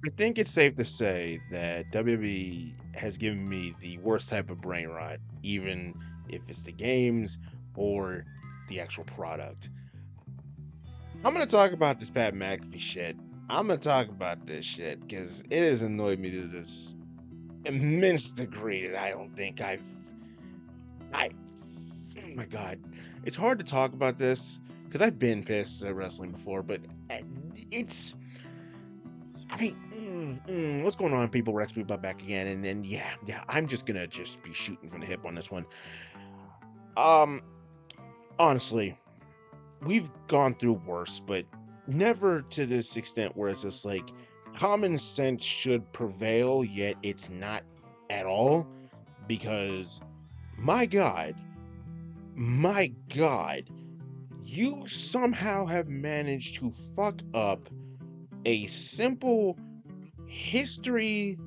I think it's safe to say that WWE has given me the worst type of brain rot, even if it's the games or the actual product. I'm gonna talk about this Pat McAfee shit. I'm gonna talk about this shit because it has annoyed me to this immense degree that I don't think I, oh my god, it's hard to talk about this because I've been pissed at wrestling before, but uh, it's, I mean, what's going on, people? RexBebop back again, and then yeah, I'm just gonna just be shooting from the hip on this one. Um, honestly, we've gone through worse, but never to this extent where it's just like common sense should prevail, yet it's not at all. Because my my God, you somehow have managed to fuck up a simple history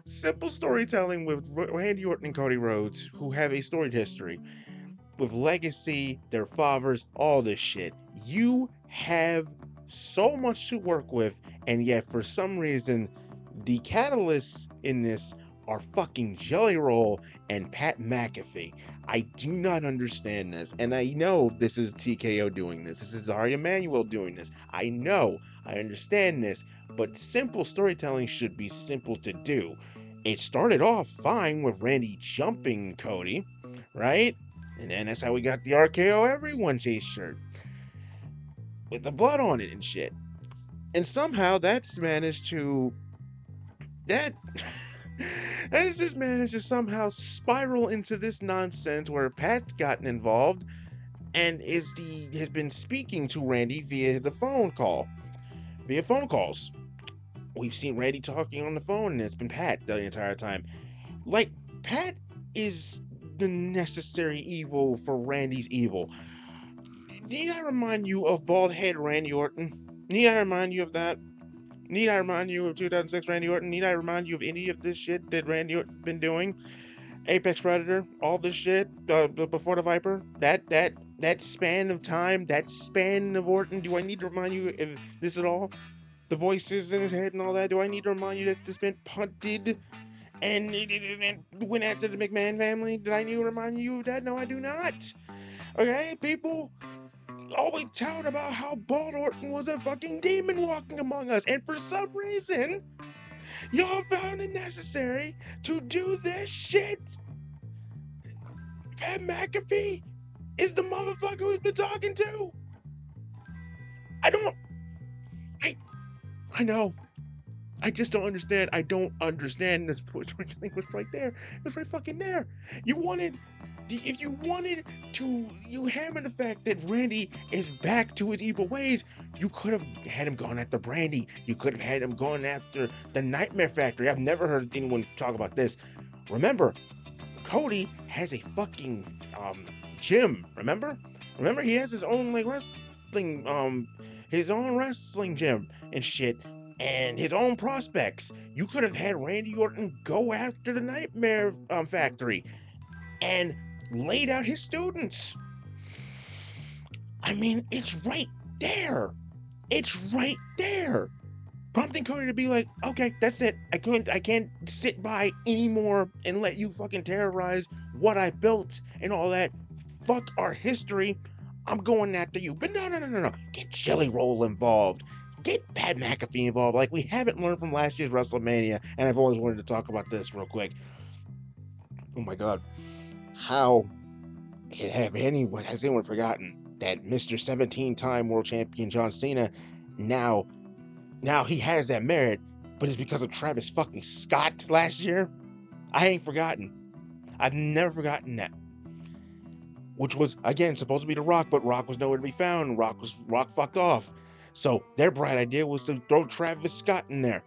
simple storytelling with Randy Orton and Cody Rhodes, who have a storied history with legacy, their fathers, all this shit. You have so much to work with, and yet for some reason, the catalysts in this are fucking Jelly Roll and Pat McAfee. I do not understand this, and I know this is TKO doing this. This is Ari Emanuel doing this. I know, I understand this, but simple storytelling should be simple to do. It started off fine with Randy jumping Cody, right? And then that's how we got the RKO Everyone Chase shirt with the blood on it and shit. And somehow that's managed to that has just managed to somehow spiral into this nonsense where Pat's gotten involved and has been speaking to Randy via phone calls. We've seen Randy talking on the phone, and it's been Pat the entire time. Like, Pat is the necessary evil for Randy's evil. Need I remind you of bald head Randy Orton? Need I remind you of that? Need I remind you of 2006 Randy Orton? Need I remind you of any of this shit that Randy Orton been doing? Apex Predator, all this shit before the Viper. That span of time, that span of Orton. Do I need to remind you of this at all? The voices in his head and all that. Do I need to remind you that this been punted and went after the McMahon family? Did I need to remind you of that? No, I do not. Okay, people always tout about how Bald Orton was a fucking demon walking among us, and for some reason, y'all found it necessary to do this shit. Pat McAfee is the motherfucker who's been talking to. I don't. I. I know. I just don't understand. I don't understand. This thing was right there. It was right fucking there. You wanted, if you wanted to, you hammer the fact that Randy is back to his evil ways. You could have had him going after Brandy. You could have had him going after the Nightmare Factory. I've never heard anyone talk about this. Remember, Cody has a fucking gym. Remember, he has his own like wrestling his own wrestling gym and shit, and his own prospects. You could have had Randy Orton go after the Nightmare Factory and laid out his students. I mean, it's right there. It's right there. Prompting Cody to be like, okay, that's it. I can't sit by anymore and let you fucking terrorize what I built and all that. Fuck our history. I'm going after you. But no. Get Jelly Roll involved. Get Pat McAfee involved. Like we haven't learned from last year's WrestleMania, and I've always wanted to talk about this real quick. Oh my god. How has anyone forgotten that Mr. 17-time world champion John Cena now he has that merit, but it's because of Travis fucking Scott last year? I ain't forgotten. I've never forgotten that. Which was, again, supposed to be The Rock, but Rock was nowhere to be found. Rock fucked off. So their bright idea was to throw Travis Scott in there.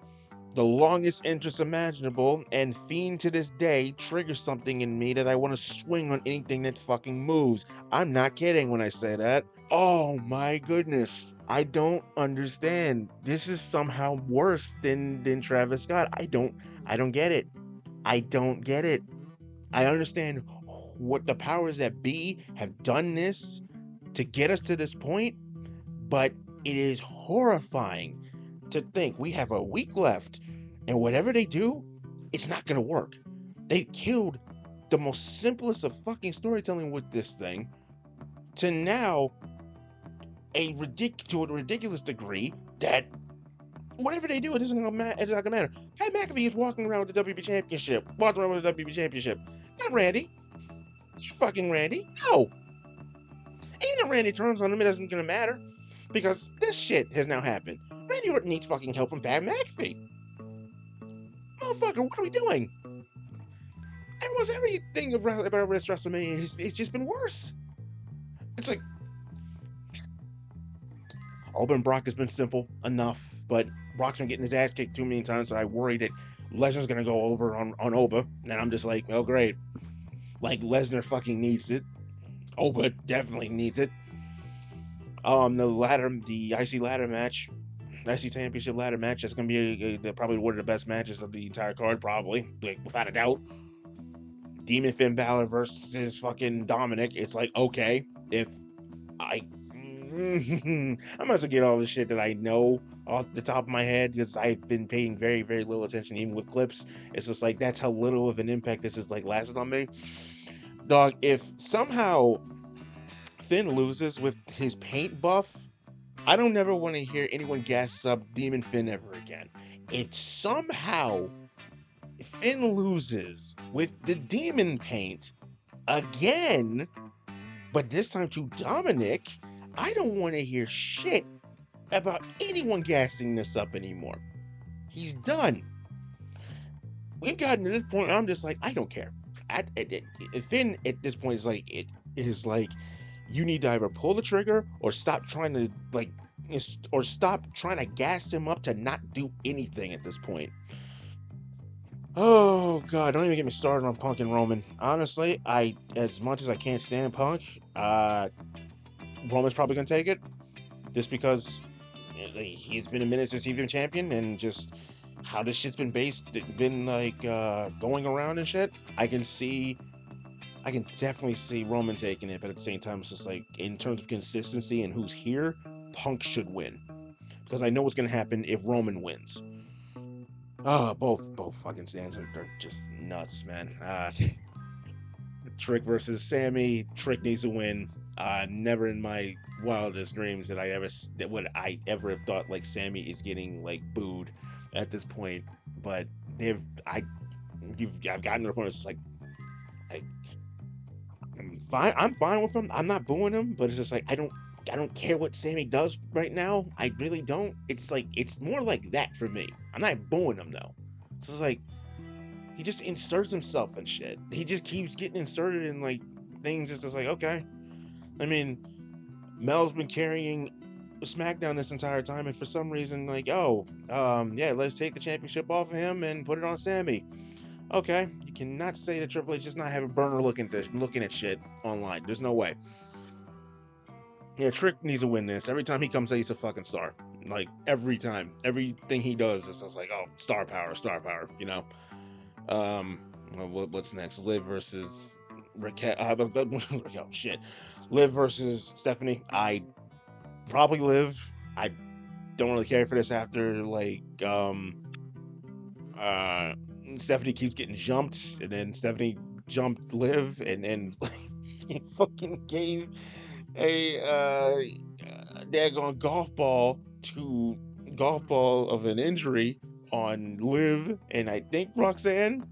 The longest entrance imaginable, and Fiend to this day triggers something in me that I want to swing on anything that fucking moves. I'm not kidding when I say that. Oh my goodness. I don't understand. This is somehow worse than Travis Scott. I don't get it. I don't get it. I understand what the powers that be have done this to get us to this point, but it is horrifying to think we have a week left, and whatever they do, it's not gonna work. They killed the most simplest of fucking storytelling with this thing, to now to a ridiculous degree that whatever they do, it isn't gonna matter. It's not gonna matter. Pat McAfee is walking around with the WB Championship, walking around with the WB Championship. Not Randy. It's fucking Randy. No. Even if Randy turns on him, it isn't gonna matter because this shit has now happened. Randy Orton needs fucking help from Pat McAfee. Motherfucker, what are we doing? Almost everything about WrestleMania it's just been worse. It's like Oba and Brock has been simple enough, but Brock's been getting his ass kicked too many times, so I worry that Lesnar's gonna go over on Oba, and I'm just like, oh great. Like Lesnar fucking needs it. Oba definitely needs it. The IC ladder match, IC Championship ladder match, that's gonna be probably one of the best matches of the entire card, probably, like without a doubt. Demon Finn Balor versus fucking Dominic. It's like, okay, if I might as well get all the shit that I know off the top of my head because I've been paying very, very little attention, even with clips. It's just like that's how little of an impact this has like lasted on me. Dog, if somehow Finn loses with his paint buff, I don't ever want to hear anyone gas up Demon Finn ever again. If somehow Finn loses with the demon paint again, but this time to Dominic, I don't want to hear shit about anyone gassing this up anymore. He's done. We've gotten to this point where I'm just like, I don't care. Finn at this point is like, you need to either pull the trigger or stop trying to gas him up to not do anything at this point. Oh god, don't even get me started on Punk and Roman. Honestly, as much as I can't stand Punk, Roman's probably gonna take it. Just because it's been a minute since he's been champion, and just how this shit's been going around and shit. I can definitely see Roman taking it, but at the same time, it's just like, in terms of consistency and who's here, Punk should win. Because I know what's gonna happen if Roman wins. Both fucking stands are just nuts, man. Trick versus Sammy. Trick needs to win. Never in my wildest dreams would I ever have thought like Sammy is getting like booed at this point. But I've gotten to the point. It's just like, I'm fine with him. I'm not booing him, but it's just like I don't care what Sammy does right now. I really don't. It's like, it's more like that for me. I'm not booing him though. It's just like, he just inserts himself and shit. He just keeps getting inserted in like things. It's just like, okay. I mean, Mel's been carrying SmackDown this entire time, and for some reason, like, yeah, let's take the championship off of him and put it on Sammy. Okay, you cannot say that Triple H does not have a burner looking at shit online. There's no way. Yeah, Trick needs to win this. Every time he comes out, he's a fucking star. Like, every time. Everything he does is just like, oh, star power, you know? What's next? Liv versus Raquel. Oh, shit. Liv versus Stephanie. I probably Liv. I don't really care for this after, like, Stephanie keeps getting jumped, and then Stephanie jumped Liv, and then he fucking gave a daggone golf ball of an injury on Liv and I think Roxanne,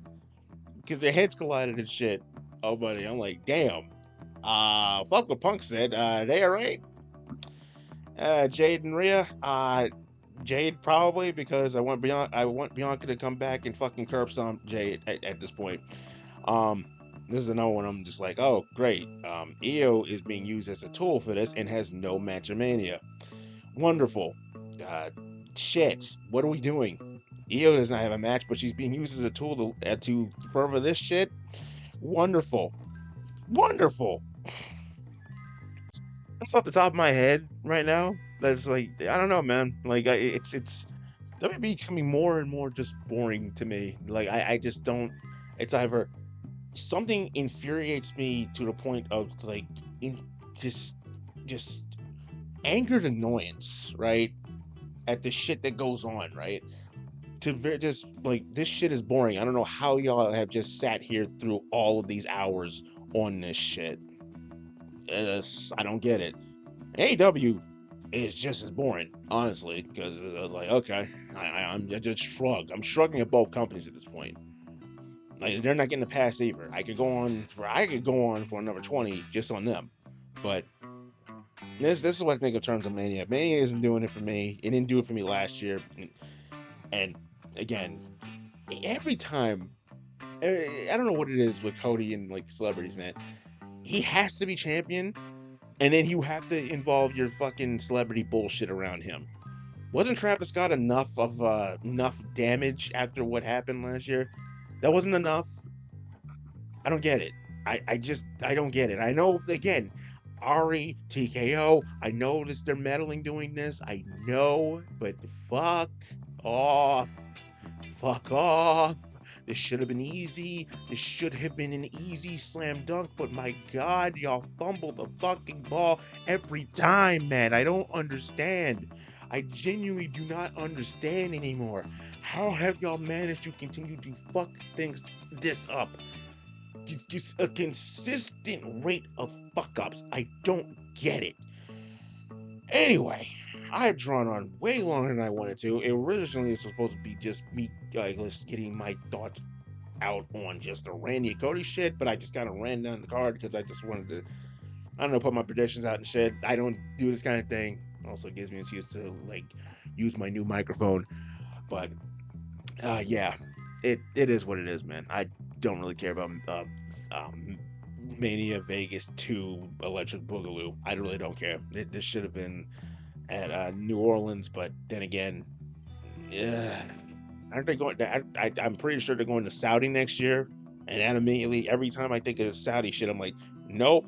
because their heads collided and shit. Oh buddy, I'm like, damn. Fuck what Punk said. They alright? Jade and Rhea. Jade probably, because I want Bianca to come back and fucking curb stomp Jade at this point. This is another one I'm just like, oh, great. Io is being used as a tool for this and has no matchamania. Wonderful. Shit. What are we doing? Io does not have a match, but she's being used as a tool to further this shit. Wonderful. Wonderful. That's off the top of my head right now. That's like, I don't know, man. Like, it's WB becoming more and more just boring to me. Like, I just don't. It's either something infuriates me to the point of like just angered annoyance, right, at the shit that goes on, right? Just like, this shit is boring. I don't know how y'all have just sat here through all of these hours on this shit. I don't get it. AEW is just as boring, honestly, because I was like, okay, I just shrugged. I'm shrugging at both companies at this point. Like, they're not getting a pass either. I could go on for another 20 just on them, but this is what I think in terms of Mania. Mania isn't doing it for me. It didn't do it for me last year, and again, every time, I don't know what it is with Cody and like celebrities, man. He has to be champion, and then you have to involve your fucking celebrity bullshit around him. Wasn't Travis Scott enough damage after what happened last year? That wasn't enough. I don't get it. I don't get it. I know, again, Ari, TKO, I know that they're meddling doing this. I know, but fuck off. Fuck off. This should have been easy. This should have been an easy slam dunk, but my God, y'all fumble the fucking ball every time, man. I don't understand. I genuinely do not understand anymore. How have y'all managed to continue to fuck things this up? Just a consistent rate of fuck ups. I don't get it. Anyway, I've drawn on way longer than I wanted to. It originally was supposed to be just me, just getting my thoughts out on just the Randy and Cody shit, but I just kind of ran down the card because I just wanted to, I don't know, put my predictions out and shit. I don't do this kind of thing. Also gives me an excuse to like use my new microphone. But yeah, it is what it is, man. I don't really care about Mania Vegas 2 Electric Boogaloo. I really don't care. This should have been at New Orleans, but then again, aren't they going? I'm pretty sure they're going to Saudi next year, and that immediately, every time I think of Saudi shit, I'm like, nope,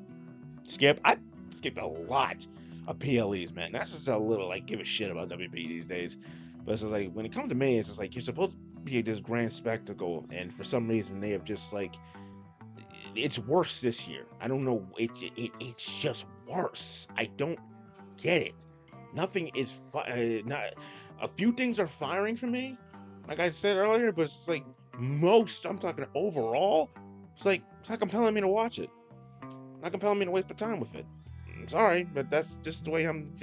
skip. I skipped a lot of PLEs, man. That's just a little like give a shit about WP these days. But it's like when it comes to me, it's just like you're supposed to be this grand spectacle, and for some reason they have just like, it's worse this year. I don't know. It's just worse. I don't get it. Nothing is not. A few things are firing for me, like I said earlier, but it's like most. I'm talking overall. It's not compelling me to watch it. Not compelling me to waste my time with it. I'm sorry, but that's just the way I'm.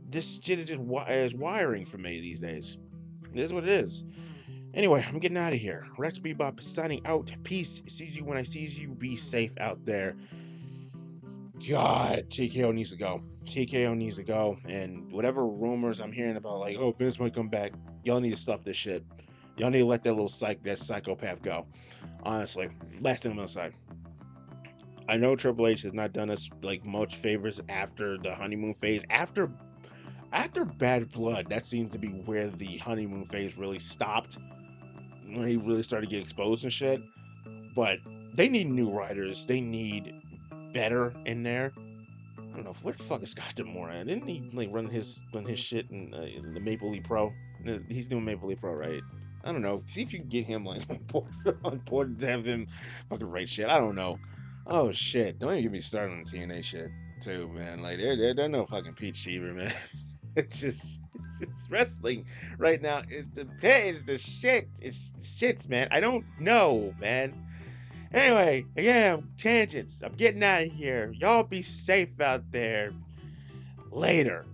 This shit is just is wiring for me these days. It is what it is. Anyway, I'm getting out of here. RexBebop signing out. Peace. Sees you when I sees you. Be safe out there. God, TKO needs to go. TKO needs to go. And whatever rumors I'm hearing about, like, oh, Vince might come back, y'all need to stuff this shit. Y'all need to let that little psychopath go. Honestly, last thing I'm gonna say. I know Triple H has not done us like much favors after the honeymoon phase. After Bad Blood, that seems to be where the honeymoon phase really stopped. When he really started to get exposed and shit. But they need new writers. They need better in there. I don't know, where the fuck is Scott D'Amore at? Didn't he like run his shit in the Maple Leaf Pro? He's doing Maple Leaf Pro, right? I don't know. See if you can get him like on board to have him fucking write shit. I don't know. Oh shit! Don't even get me started on the TNA shit too, man. Like they're no fucking Pete Shieber, man. It's wrestling right now. It's the shit. It's shits, man. I don't know, man. Anyway, again, tangents. I'm getting out of here. Y'all be safe out there. Later.